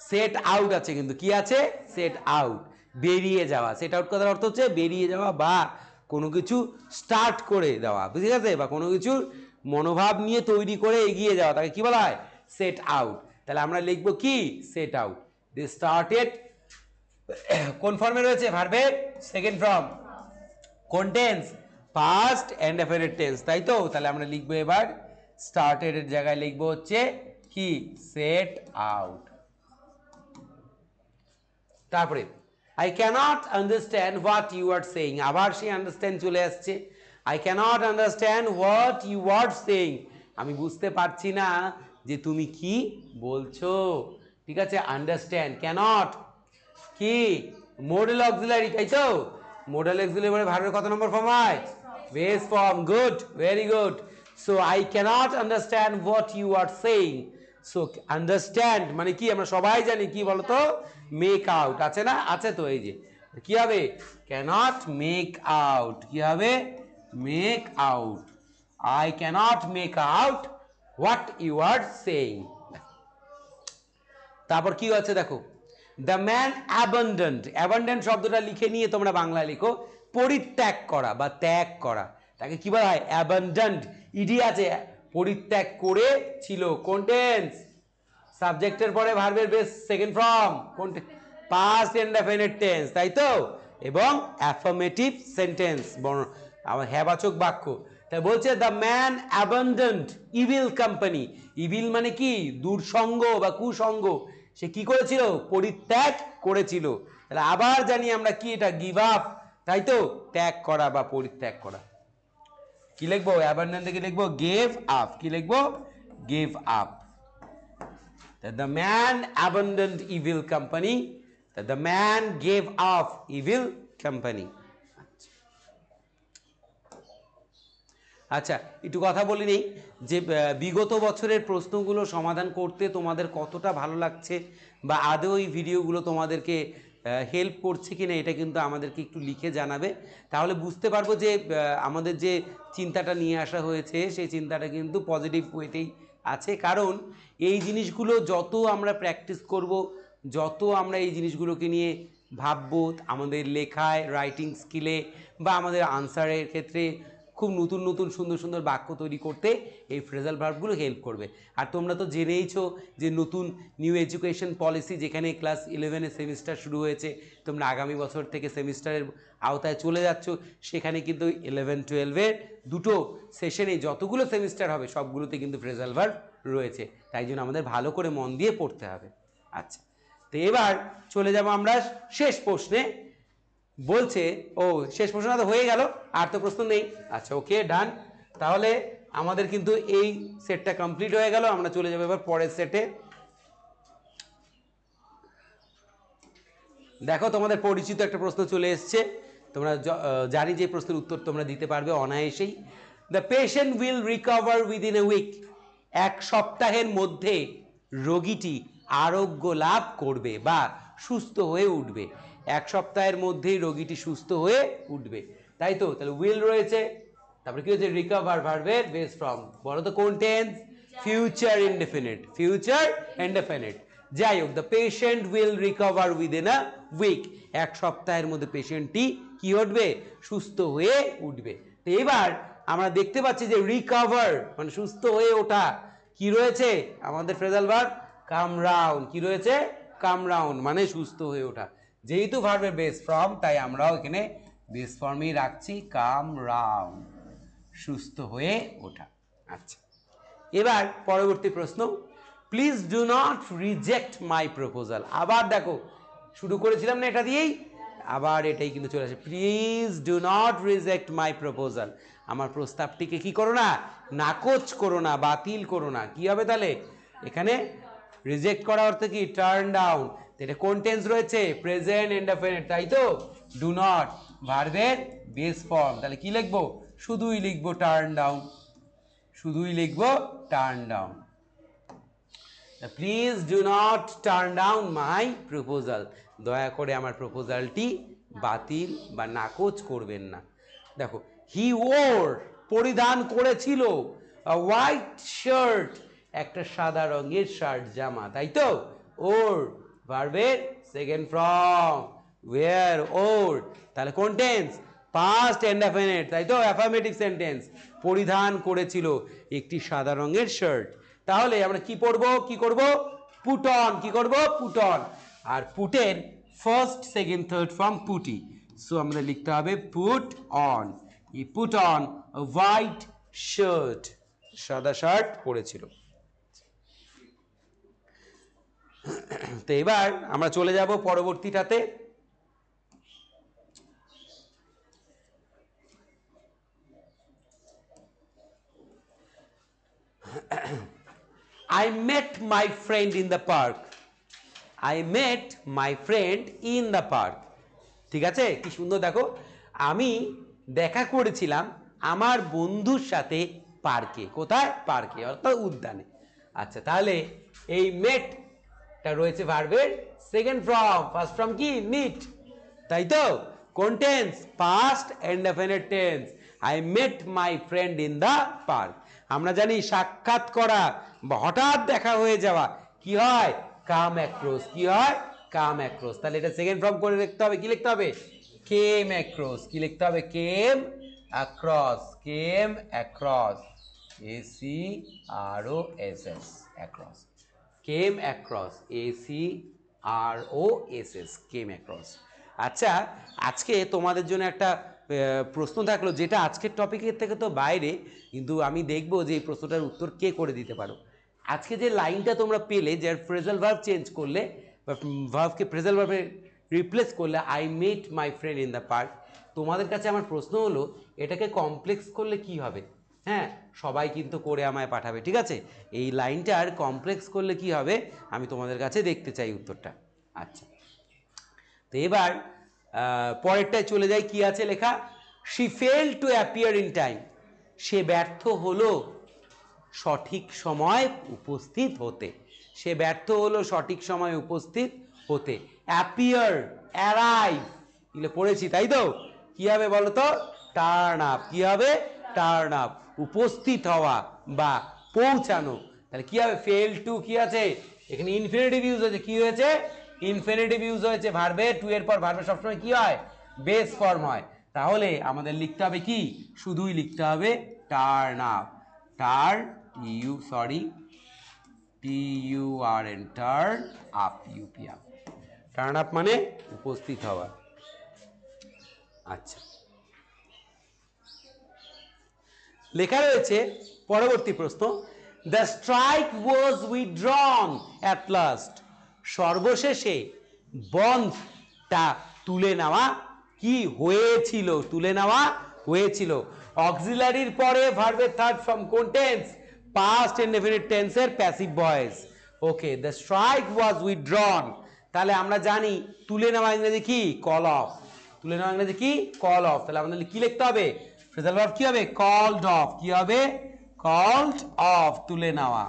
সেট আউট আছে, কিন্তু কি আছে, সেট আউট, বেরিয়ে যাওয়া, সেট আউট কথার অর্থ হচ্ছে বেরিয়ে যাওয়া বা কোনো কিছু স্টার্ট করে দেওয়া, বুঝে গেছে, বা কোনো কিছুর মনোভাব নিয়ে তৈরি করে এগিয়ে যাওয়া, তাকে কি বলা হয়, সেট আউট। তাহলে আমরা লিখবো কি, সেট আউট। দে স্টার্টেড কোন ফর্মে রয়েছে, ভার্বের সেকেন্ড ফর্ম, কোন tense, past indefinite tense, তাই তো? তাহলে আমরা লিখবো এবার স্টার্টেড এর জায়গায় লিখবো হচ্ছে কি, সেট আউট। তারপরে I cannot understand what you are saying, আবার সেই আন্ডারস্ট্যান্ড চলে আসছে, I cannot understand what you are saying, আমি বুঝতে পারছি না যে তুমি কি বলছো, ঠিক আছে, আন্ডারস্ট্যান্ড, ক্যানট কি, মডেল অক্সিলারি, তাই তো? মডেল অক্সিলারি ভার্বের কত নম্বর ফর্ম হয়, base form, good, very good. So I cannot understand what you are saying, so understand মানে কি, আমরা সবাই জানি, কি বলতো, মেক আউট আছে না, আছে তো, এই যে কি হবে, ক্যানট মেক আউট, কি হবে, make out, I cannot make out what you are saying. তারপর কি হচ্ছে দেখো, দ্য ম্যান অ্যাবান্ডেন্ট, অ্যাবান্ডেন্ট শব্দটা লিখে নিয়ে তোমরা বাংলায় লিখো, পরিত্যাগ করা বা ত্যাগ করা, তাকে কি বলা হয়, অ্যাবান্ডেন্ট, ইডি আছে, পরিত্যাগ করে ছিল, কোন টেন্স, সাবজেক্টের পরে ভার্বের বেস সেকেন্ড ফর্ম, কোন, পাস্ট ইনডেফিনিট টেন্স, তাই তো? এবং অ্যাফার্মেটিভ সেন্টেন্স, আমার হ্যাবাচক বাক্য। তাই বলছে the man abundant evil company, evil মানে কি, দুর্সঙ্গ বা কুসঙ্গ, সে কি করেছিল, পরিত্যাগ করেছিল। তাহলে আবার জানি আমরা কি, এটা গিভ আপ, তাই তো, ত্যাগ করা বা পরিত্যাগ করা। কি লিখবো, অ্যাবান্ডন থেকে লিখবো গেভ আপ, কি লিখবো, gave up. that the man abandoned evil company, that the man gave up evil company. আচ্ছা, একটু কথা বলি নেই যে বিগত বছরের প্রশ্নগুলো সমাধান করতে তোমাদের কতটা ভালো লাগছে বা আদৌ এই ভিডিওগুলো তোমাদেরকে হেল্প করছে কিনা এটা কিন্তু আমাদেরকে একটু লিখে জানাবে, তাহলে বুঝতে পারবো যে আমাদের যে চিন্তাটা নিয়ে আসা হয়েছে সেই চিন্তাটা কিন্তু পজিটিভ ওয়েতেই আছে। কারণ এই জিনিসগুলো যত আমরা প্র্যাকটিস করব, যত আমরা এই জিনিসগুলোকে নিয়ে ভাববো, আমাদের লেখায়, রাইটিং স্কিলে বা আমাদের আনসারের ক্ষেত্রে খুব নতুন নতুন সুন্দর সুন্দর বাক্য তৈরি করতে এই ফ্রেজাল ভার্বগুলো হেল্প করবে। আর তোমরা তো জেনেইছো যে নতুন নিউ এডুকেশন পলিসি, যেখানে ক্লাস 11-এর সেমিস্টার শুরু হয়েছে, তোমরা আগামী বছর থেকে সেমিস্টারের আওতায় চলে যাচ্ছ, সেখানে কিন্তু 11-12-এর দুটো সেশনে যতগুলো সেমিস্টার হবে সবগুলোতে কিন্তু ফ্রেজাল ভার্ব রয়েছে, তাই জন্য আমাদের ভালো করে মন দিয়ে পড়তে হবে। আচ্ছা, তো এবার চলে যাব আমরা শেষ প্রশ্নে। বলছে, ও শেষ প্রশ্ন তো হয়ে গেল, আর তো প্রশ্ন নেই। আচ্ছা, ওকে, ডান। তাহলে আমাদের কিন্তু এই সেটটা কমপ্লিট হয়ে গেল, আমরা চলে যাবো এবার পরের সেটে। দেখো, তোমাদের পরিচিত একটা প্রশ্ন চলে এসছে, তোমরা জানি যে প্রশ্নের উত্তর তোমরা দিতে পারবে অনায়াসেই। The patient will recover within a week, এক সপ্তাহের মধ্যে রোগীটি আরোগ্য লাভ করবে বা সুস্থ হয়ে উঠবে। এক সপ্তাহের মধ্যেই রোগীটি সুস্থ হয়ে উঠবে, তাই তো? তাহলে উইল রয়েছে, তারপরে কি হচ্ছে? রিকভার ভার্বের বেস ফর্ম, বলো তো কোন টেন্স? Future indefinite, future indefinite. যাই হোক, the patient will recover within a week, এক সপ্তাহের মধ্যে পেশেন্টটি কি উঠবে? সুস্থ হয়ে উঠবে। তো এবার আমরা দেখতে পাচ্ছি যে রিকভার মানে সুস্থ হয়ে ওঠা, কি রয়েছে আমাদের ফ্রেজাল ভার্ব? কাম রাউন্ড। কি রয়েছে? কাম রাউন্ড মানে সুস্থ হয়ে ওঠা। যেহেতু ভার্বের বেস ফর্ম, তাই আমরাও এখানে বেস ফর্মই রাখছি, কাম রাউন্ড, সুস্থ হয়ে ওঠা। আচ্ছা, এবার পরবর্তী প্রশ্ন, please do not reject my proposal. আবার দেখো, শুরু করেছিলাম না এটা দিয়েই, আবার এটাই কিন্তু চলে আসে, please do not reject my proposal. আমার প্রস্তাবটিকে কি করো না? নাকচ করো না, বাতিল করো না। কি হবে তাহলে? এখানে রিজেক্ট করা অর্থ কি? Turn down. এটা কোন টেন্স রয়েছে? প্রেজেন্ট ইনডেফিনিট, তাই তো? ডু নট ভার্বের বেস ফর্ম, তাহলে কি লিখবো? শুধুই লিখবো টার্ন ডাউন, শুধুই লিখবো turn down. Please do not turn down my proposal, দয়া করে আমার প্রপোজালটি বাতিল বা নাকচ করবেন না। দেখো, হি ওর পরিধান করেছিল, আ হোয়াইট শার্ট একটা সাদা রঙের শার্ট জামা, তাই তো? ওর ভার্বের সেকেন্ড ফর্ম, ওয়্যার, ওর, তাহলে কোন টেন্স? পাস্ট ইনডেফিনিট, তাই তো? Affirmative sentence. পরিধান করেছিল একটি সাদা রঙের শার্ট, তাহলে আমরা কি পড়বো? কি করব? Put on. কি করব? Put on. আর পুটের ফার্স্ট, সেকেন্ড, থার্ড ফর্ম পুটি, সো আমাদের লিখতে হবে put on. He put on a white shirt, সাদা শার্ট পরেছিল। তো এবার আমরা চলে যাব পরবর্তীটাতে। I met my friend in the park. I met my friend in the park. ঠিক আছে? কি সুন্দর দেখো, আমি দেখা করেছিলাম আমার বন্ধুর সাথে পার্কে। কোথায়? পার্কে, অর্থাৎ উদ্যানে। আচ্ছা, তাহলে এই মেটটা রয়েছে ভার্বের সেকেন্ড ফর্ম, ফার্স্ট ফর্ম কি? মিট, তাই তো? কোন tense? Past indefinite tense. I met my friend in the park. আমরা জানি সাক্ষাৎ করা বা হঠাৎ দেখা হয়ে যাওয়া কি হয়? Come across. কি হয়? Come across. তাহলে এটা সেকেন্ড ফর্ম করে লিখতে হবে। কি লিখতে হবে? Came across. কি লিখতে হবে? Came across, came across, ACROSS, across, came across, ACROSS, came across. আচ্ছা, আজকে তোমাদের জন্য একটা প্রশ্ন থাকলো, যেটা আজকের টপিকের থেকে তো বাইরে, কিন্তু আমি দেখবো যে এই প্রশ্নটার উত্তর কে করে দিতে পারো। আজকে যে লাইনটা তোমরা পেলে, যার ফ্রেজাল ভার্ব চেঞ্জ করলে বা ভার্বকে ফ্রেজাল ভার্বে রিপ্লেস করলে, I met my friend in the park, তোমাদের কাছে আমার প্রশ্ন হলো, এটাকে কমপ্লেক্স করলে কি হবে? হ্যাঁ, সবাই কিন্তু করে আমায় পাঠাবে, ঠিক আছে? এই লাইনটার কমপ্লেক্স করলে কি হবে আমি তোমাদের কাছে দেখতে চাই উত্তরটা। আচ্ছা, তো এবার পরেরটায় চলে যাই। কি আছে লেখা? She fail to appear in time. সে ব্যর্থ হলো সঠিক সময় উপস্থিত হতে। সে ব্যর্থ হলো সঠিক সময় উপস্থিত হতে। অ্যাপিয়ার, অ্যারাইভ এগুলো পড়েছি, তাই তো? কি হবে বলো তো? Turn up. কি হবে? টার্ন আপ, উপস্থিত হওয়া বা পৌঁছানো। তাহলে কি হবে? ফেল টু কি আছে এখানে? ইনফিনিটিভ ইউজ হয়েছে। কি হয়েছে? ইনফিনিটিভ ইউজ হয়েছে। ভার্বে টু এর পর ভার্বে সবসময় কি হয়? বেস ফর্ম হয়। তাহলে আমাদের লিখতে হবে কি? শুধুই লিখতে হবে turn up. Turn TURN turn up, UP up. Turn up মানে উপস্থিত হওয়া। আচ্ছা, লেখা রয়েছে পরবর্তী প্রশ্ন, the strike was withdrawn at last. সর্বশেষে বন্ধটা তুলে নেওয়া কি হয়েছিল? তুলে নেওয়া হয়েছিল। অক্সিলারির পরে ভার্বের থার্ড ফর্ম কোন টেন্স? পাস্ট ইনডেফিনিট টেন্সের passive voice. Okay, the strike was withdrawn. তাহলে আমরা জানি তুলে নেওয়া ইংরেজি কি? Call of. তুলে নেওয়া ইংরেজি কি? Call of. তাহলে আমাদের কি লিখতে হবে? ফ্রেজাল ভার্ব কি হবে? Called of. কি হবে? কলড অফ, তুলে নেওয়া।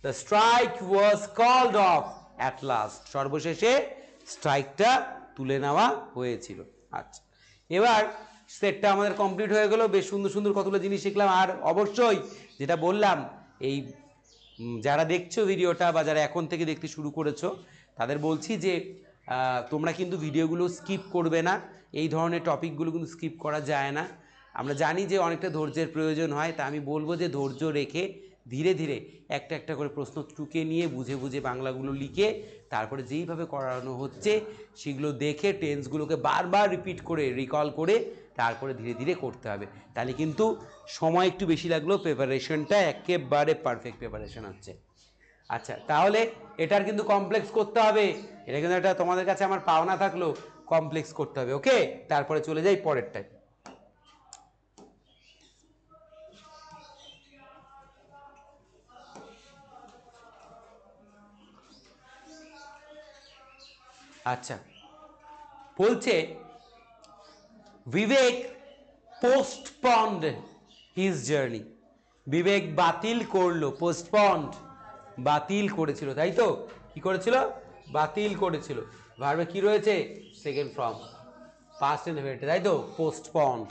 The strike was called of at last. সর্বশেষে স্ট্রাইকটা তুলে নেওয়া হয়েছিল। আচ্ছা, এবার সেটটা আমাদের কমপ্লিট হয়ে গেল। বেশ সুন্দর সুন্দর কতগুলো জিনিস শিখলাম। আর অবশ্যই যেটা বললাম, এই যারা দেখছো ভিডিওটা বা যারা এখন থেকে দেখতে শুরু করেছো তাদের বলছি যে তোমরা কিন্তু ভিডিওগুলো স্কিপ করবে না। এই ধরনের টপিকগুলো কিন্তু স্কিপ করা যায় না। আমরা জানি যে অনেকটা ধৈর্যের প্রয়োজন হয়, তা আমি বলবো যে ধৈর্য রেখে ধীরে ধীরে একটা একটা করে প্রশ্ন টুকে নিয়ে বুঝে বুঝে বাংলাগুলো লিখে তারপরে যেইভাবে করানো হচ্ছে সেগুলো দেখে টেন্সগুলোকে বারবার রিপিট করে রিকল করে তারপরে ধীরে ধীরে করতে হবে। তাহলে কিন্তু সময় একটু বেশি লাগলেও প্রিপারেশনটা একেবারে পারফেক্ট প্রিপারেশন হচ্ছে। আচ্ছা, তাহলে এটার কিন্তু কমপ্লেক্স করতে হবে। এটা কিন্তু একটা তোমাদের কাছে আমার পাওনা থাকলো, কমপ্লেক্স করতে হবে। ওকে, তারপরে চলে যাই পরেরটায়। আচ্ছা, বলছে বিবেক পোস্টপন্ড হিজ জার্নি। বিবেক বাতিল করলো। পোস্টপন্ড, বাতিল করেছিল, তাই তো? কি করেছিল? বাতিল করেছিল। ভার্বে কি রয়েছে? সেকেন্ড ফর্ম পাস্ট ইনডেফিনিট, তাই তো? পোস্টপন্ড।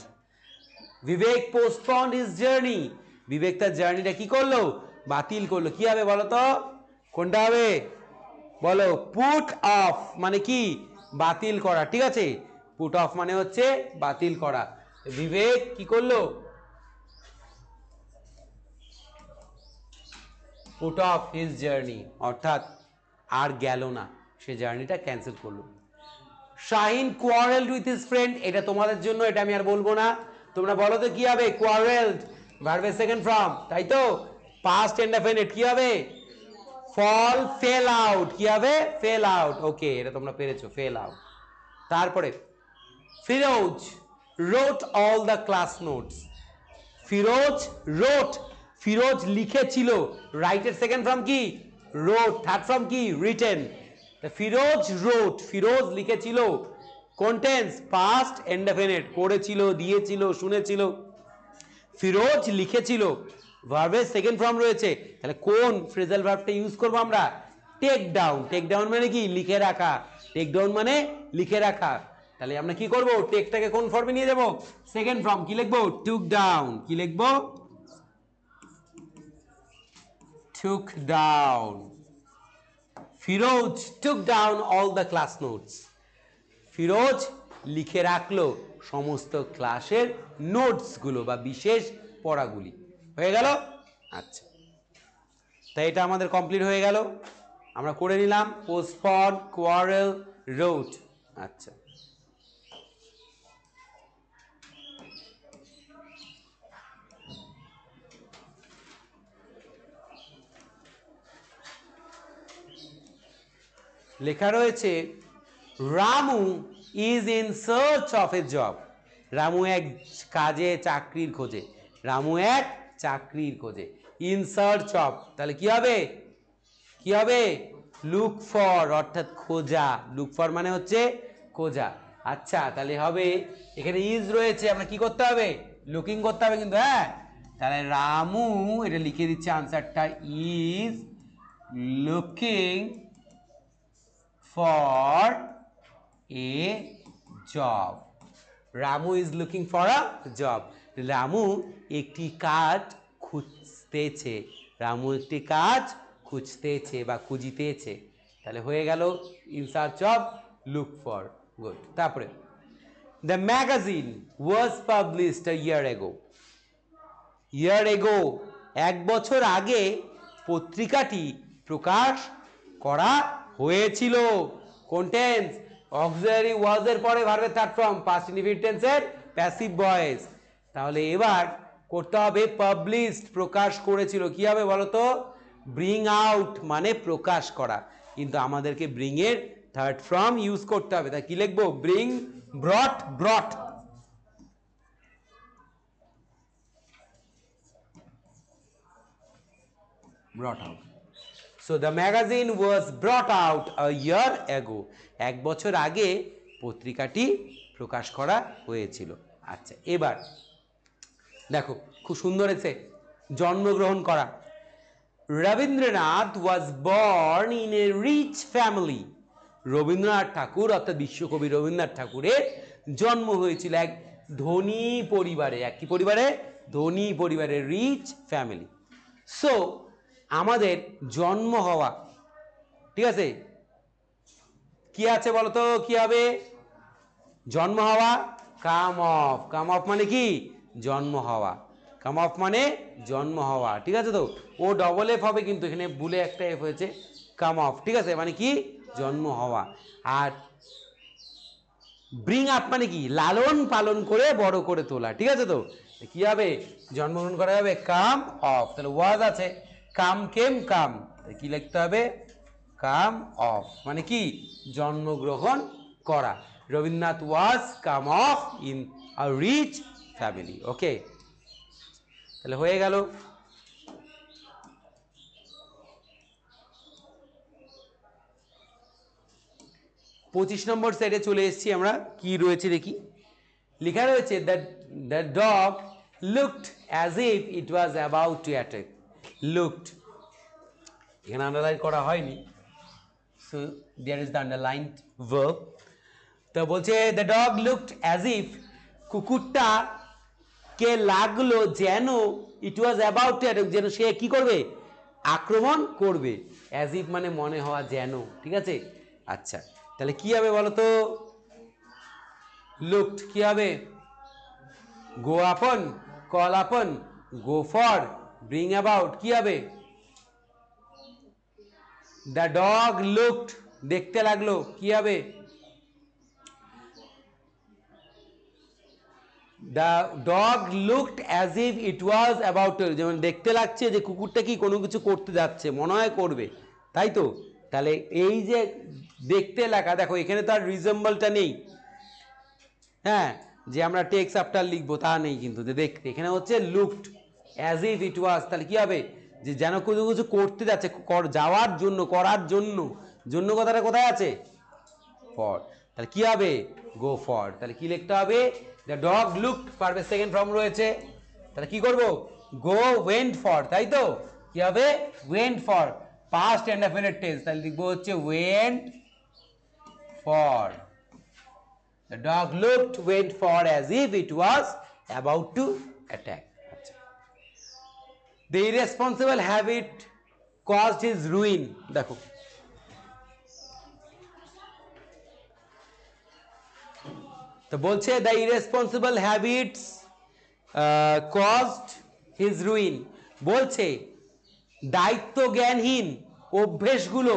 বিবেক পোস্টপন্ড হিজ জার্নি। বিবেক তার জার্নিটা কি করলো? বাতিল করলো। কি হবে বলো তো? কোনটা হবে বলো? পুট অফ মানে কি? বাতিল করা, ঠিক আছে? পুট অফ মানে হচ্ছে বাতিল করা। বিবেক কি করলো? পুট অফ হিজ জার্নি, অর্থাৎ আর গেল না, সে জার্নিটা ক্যান্সেল করলো। Shahin quarrelled with his friend. এটা তোমাদের জন্য, এটা আমি আর বলবো না। তোমরা বলো তো কি হবে? কোয়ারেলড, ভার্বের সেকেন্ড ফর্ম, তাই তো? পাস্ট ইনডেফিনিট কি হবে? ফল, ফেল আউট। কি হবে? Fail out. ওকে, এটা তোমরা পেরেছো, ফেল আউট। তারপরে Firoz wrote all the class notes. Firoz wrote, Firoz লিখেছিল। রাইটের সেকেন্ড ফর্ম কি? রোট। থার্ড ফর্ম কি? রিটেন। ফিরোজ রোট, ফিরোজ লিখেছিল। কোন টেন্স? Past indefinite. পড়েছিল, দিয়েছিল, শুনেছিল। ফিরোজ লিখেছিল, ভার্বের সেকেন্ড ফর্ম রয়েছে। তাহলে কোন ফ্রেজাল ভার্বটা ইউজ করবো আমরা? Take down. টেক ডাউন মানে কি? লিখে রাখা। টেক ডাউন মানে লিখে রাখা। তাহলে আমরা কি করব? টেকটাকে কোন ফর্মে নিয়ে যাব? Second form. কি লিখবো? Took down. কি লিখবো? Took down. Firoz took down all the class notes. Firoz লিখে রাখলো সমস্ত ক্লাসের নোটসগুলো বা বিশেষ পড়াগুলি। হয়ে গেল? আচ্ছা, তাই এটা আমাদের কমপ্লিট হয়ে গেল। আমরা করে নিলাম পোস্টপন, কোয়ারেল, রোট। আচ্ছা, লেখা রয়েছে Ramu is in search of A job. Ramu এক কাজে চাকরির খোঁজে, রামু এক চাকরির খোঁজে। ইন সার্চ অফ, তাহলে কি হবে, কি হবে, লুক ফর অর্থাৎ খোঁজা, লুক ফর মানে হচ্ছে খোঁজা। আচ্ছা তাহলে হবে এখানে ইজ রয়েছে, আমরা কি করতে হবে, লুকিং করতে হবে কিন্তু, হ্যাঁ। তাহলে রামু, এটা লিখে দিচ্ছে আনসারটা, is looking for a job. Ramu is looking for a job, Ramu একটি কাজ খুঁজতেছে, রামু একটি কাজ খুঁজতেছে বা খুঁজিতেছে। তাহলে হয়ে গেল in search of, look for, good. তারপরে দ্য ম্যাগাজিন ওয়াজ পাবলিশড আ ইয়ার এগো, ইয়ার এগো এক বছর আগে পত্রিকাটি প্রকাশ করা হয়েছিল। কোন টেন্স, অক্সিলারি ওয়াজ এর পরে ভার্বের থার্ড ফর্ম, পাস্ট ইনডিফিনিট টেন্সের প্যাসিভ ভয়েস। তাহলে এবার করতে হবে পাবলিশড, প্রকাশ করেছিল, কি হবে বলো তো, ব্রিং আউট মানে প্রকাশ করা, কিন্তু আমাদেরকে ব্রিং এর থার্ড ফর্ম ইউজ করতে হবে, তাই কি লিখবো, bring, ব্রট, ব্রট। brought out. So the magazine was brought out a year ago. এক বছর আগে পত্রিকাটি প্রকাশ করা হয়েছিল। আচ্ছা এবার দেখো খুব সুন্দর হয়েছে, জন্মগ্রহণ করা। Rabindranath was born in a rich family. Rabindranath ঠাকুর অর্থাৎ বিশ্বকবি রবীন্দ্রনাথ ঠাকুরের জন্ম হয়েছিল এক ধনী পরিবারে, এক কি পরিবারে, ধনী পরিবারে, রিচ ফ্যামিলি। সো আমাদের জন্ম হওয়া, ঠিক আছে, কি আছে বলতো, কি হবে, জন্ম হওয়া, কাম অফ, কাম অফ মানে কি, জন্ম হওয়া, কাম অফ মানে জন্ম হওয়া, ঠিক আছে তো, ও ডবল এফ হবে কিন্তু এখানে ভুলে একটা এফ হয়েছে, কাম অফ, ঠিক আছে, মানে কি জন্ম হওয়া। আর ব্রিং আপ মানে কি, লালন পালন করে বড় করে তোলা, ঠিক আছে তো, কি হবে, জন্মগ্রহণ করা যাবে, কাম অফ, তাহলে ওয়াজ আছে, কাম কেম কাম, কি লিখতে হবে, কাম অফ মানে কি জন্মগ্রহণ করা। Rabindranath was come of in a rich family. Okay, তাহলে হয়ে গেল। 25 নম্বর সাইডে চলে এসেছি আমরা, কি রয়েছে দেখি, লেখা রয়েছে that the dog looked as if it was about to attack. Looked এখানে আন্ডারলাইন করা হয়নি, so there is the underlined verb. তো বলছে the dog looked as if, কুকুরটা কে লাগলো যেন, it was about to attack, যেন সে কি করবে, আক্রমণ করবে, অ্যাজ ইফ মানে মনে হওয়া যেন, ঠিক আছে। আচ্ছা তাহলে কি হবে বলো তো, লুকড কি হবে, গো আপন, কল আপন, গো ফর, ব্রিং অ্যাবাউট, কি হবে, দ্য ডগ লুকড দেখতে লাগলো, কি হবে, the dog looked as if it was about to, যেমন দেখতে লাগছে যে কুকুরটা কি কোনো কিছু করতে যাচ্ছে, মনে হয় করবে, তাই তো। তাহলে এই যে দেখতে লাগা, দেখো এখানে তো আর রিজেম্বলটা নেই, হ্যাঁ, যে আমরা টেক্স আফটার লিখবো তা নেই কিন্তু, যে দেখতে, এখানে হচ্ছে লুকড অ্যাজ ইফ ইট ওয়াজ, তাহলে কি হবে, যে যেন কোনো কিছু করতে যাচ্ছে, যাওয়ার জন্য, করার জন্য, জন্য কথাটা কোথায় আছে, ফর, তাহলে কি হবে, গো ফর, তাহলে কি লিখতে হবে, দ্য ডগ লুকড, পারবে সেকেন্ড ফর্ম রয়েছে, তাহলে কি করব, গো ওয়েন্ট ফর, তাই তো, কি হবে, went for, past indefinite tense, তাহলে লিখবো হচ্ছে went for. The dog looked, went for as if it was about to attack. The irresponsible habit caused his ruin. দেখো তো বলছে the irresponsible habits caused his ruin, বলছে দায়িত্ব জ্ঞানহীন অভ্যেসগুলো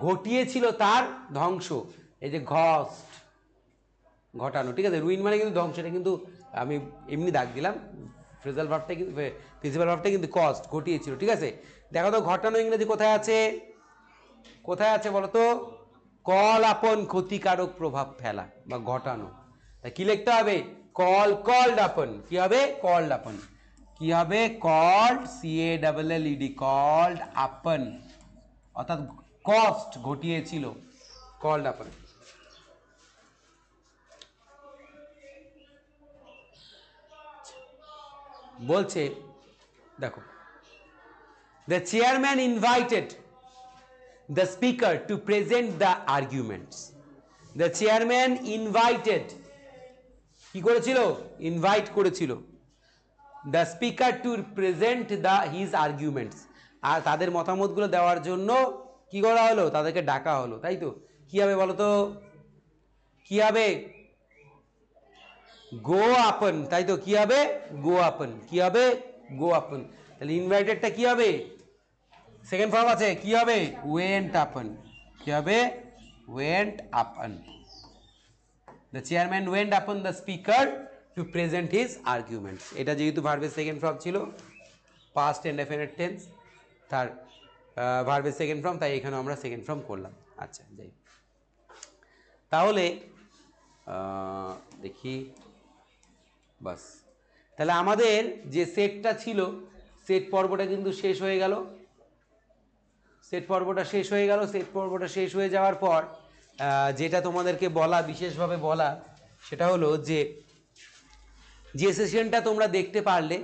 ঘটিয়েছিল তার ধ্বংস। এই যে ঘস্ট, ঘটানো, ঠিক আছে, রুইন মানে কিন্তু ধ্বংস, এটা কিন্তু আমি এমনি দাগ দিলাম, ফ্রেজাল ভার্বটা কিন্তু, প্রিন্সিপাল ভার্বটা কিন্তু কস্ট, ঘটিয়েছিল, ঠিক আছে। দেখো তো ঘটানো ইংরেজি কোথায় আছে, কোথায় আছে বলো তো, কল আপন ক্ষতিকারক প্রভাব ফেলা বা ঘটানো, তাই কি লিখতে হবে, called upon কি হবে called upon কি হবে called called called upon অর্থাৎ কস্ট ঘটিয়েছিল called upon বলছে দেখো the chairman invited the speaker to present the arguments the chairman invited কি করেছিল ইনভাইট করেছিল the speaker to present his arguments আর তাদের মতামতগুলো দেওয়ার জন্য কি করা হলো তাদেরকে ডাকা হলো তাই তো কি হবে বলো তো কি হবে go upon তাই তো কি হবে go upon কি হবে go upon তাহলে ইনভাইটেডটা কি হবে সেকেন্ড ফর্ম আছে কি হবে went upon কি হবে went upon the chairman went upon the speaker to present his arguments এটা যেহেতু ভার্বের সেকেন্ড ফর্ম ছিল past indefinite tense তার ভার্বের সেকেন্ড ফর্ম তাই এখানে আমরা সেকেন্ড ফর্ম করলাম আচ্ছা যাই তাহলে দেখি বাস তাহলে আমাদের যে সেটটা ছিল সেট পর্বটা কিন্তু শেষ হয়ে গেল সেট পর্বটা শেষ হয়ে যাওয়ার পর যেটা তোমাদেরকে বলা বিশেষভাবে বলা সেটা হলো যে সেশনটা তোমরা দেখতে পারলে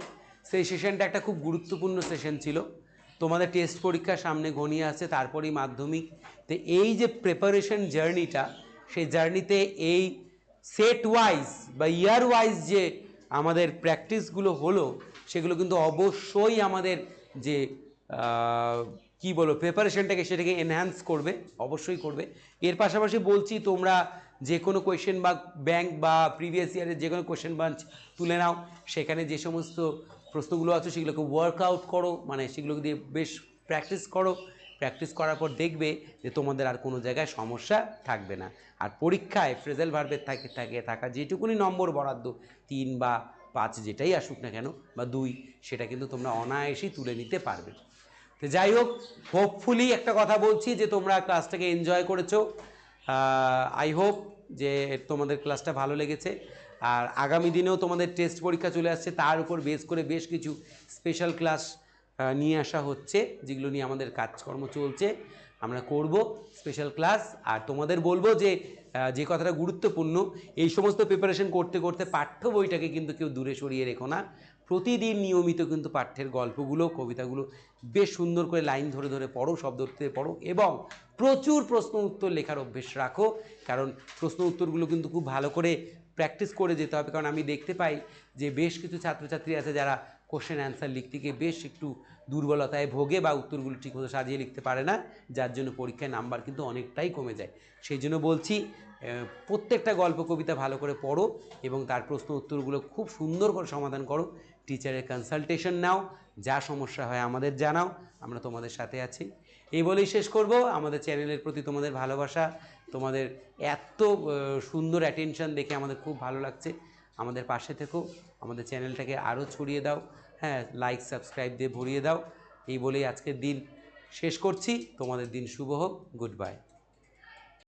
সেই সেশনটা একটা খুব গুরুত্বপূর্ণ সেশন ছিল তোমাদের টেস্ট পরীক্ষা সামনে ঘনিয়ে আসছে তারপরেই মাধ্যমিক তো এই যে প্রিপারেশন জার্নিটা সেই জার্নিতে এই সেট ওয়াইজ বা ইয়ার ওয়াইজ যে আমাদের প্র্যাকটিসগুলো হলো সেগুলো কিন্তু অবশ্যই আমাদের যে কি বলো প্রিপারেশনটাকে সেটাকে এনহ্যান্স করবে অবশ্যই করবে এর পাশাপাশি বলছি তোমরা যে কোনো কোয়েশ্চেন বা ব্যাংক বা প্রিভিয়াস ইয়ারের যে কোনো কোয়েশ্চেন বাঞ্চ তুলে নাও সেখানে যে সমস্ত প্রশ্নগুলো আছে সেগুলোকে ওয়ার্কআউট করো মানে সেগুলোকে দিয়ে বেশ প্র্যাকটিস করার পর দেখবে যে তোমাদের আর কোনো জায়গায় সমস্যা থাকবে না আর পরীক্ষায় ফ্রেজাল ভার্বের থাকা যেটুকুনি নম্বর বরাদ্দ 3 বা 5 যেটাই আসুক না কেন বা 2 সেটা কিন্তু তোমরা অনায়াসেই তুলে নিতে পারবে তো যাই হোক হোপফুলি একটা কথা বলছি যে তোমরা ক্লাসটাকে এনজয় করেছো আই হোপ যে তোমাদের ক্লাসটা ভালো লেগেছে আর আগামী দিনেও তোমাদের টেস্ট পরীক্ষা চলে আসছে তার উপর বেস করে বেশ কিছু স্পেশাল ক্লাস নিয়ে আসা হচ্ছে যেগুলো নিয়ে আমাদের কাজকর্ম চলছে আমরা করব স্পেশাল ক্লাস আর তোমাদের বলবো যে কথাটা গুরুত্বপূর্ণ এই সমস্ত প্রিপারেশন করতে করতে পাঠ্য বইটাকে কিন্তু কেউ দূরে সরিয়ে রেখো না প্রতিদিন নিয়মিত কিন্তু পাঠ্যের গল্পগুলো কবিতাগুলো বেশ সুন্দর করে লাইন ধরে ধরে পড়ো শব্দ উত্তরে পড়ো এবং প্রচুর প্রশ্ন উত্তর লেখার অভ্যেস রাখো কারণ প্রশ্ন উত্তরগুলো কিন্তু খুব ভালো করে প্র্যাকটিস করে যেতে হবে কারণ আমি দেখতে পাই যে বেশ কিছু ছাত্রছাত্রী আছে যারা কোশ্চেন অ্যান্সার লিখতে গিয়ে বেশ একটু দুর্বলতায় ভোগে বা উত্তরগুলো ঠিকমতো সাজিয়ে লিখতে পারে না যার জন্য পরীক্ষায় নাম্বার কিন্তু অনেকটাই কমে যায় সেই জন্য বলছি প্রত্যেকটা গল্প কবিতা ভালো করে পড়ো এবং তার প্রশ্ন উত্তরগুলো খুব সুন্দর করে সমাধান করো টিচারের কনসালটেশন নাও যা সমস্যা হয় আমাদের জানাও আমরা তোমাদের সাথে আছি এই বলেই শেষ করব আমাদের চ্যানেলের প্রতি তোমাদের ভালোবাসা তোমাদের এত সুন্দর অ্যাটেনশন দেখে আমাদের খুব ভালো লাগছে আমাদের পাশে থেকো আমাদের চ্যানেলটাকে আরও ছড়িয়ে দাও হ্যাঁ লাইক সাবস্ক্রাইব দিয়ে ভরিয়ে দাও এই বলেই আজকের দিন শেষ করছি তোমাদের দিন শুভ হোক গুড বাই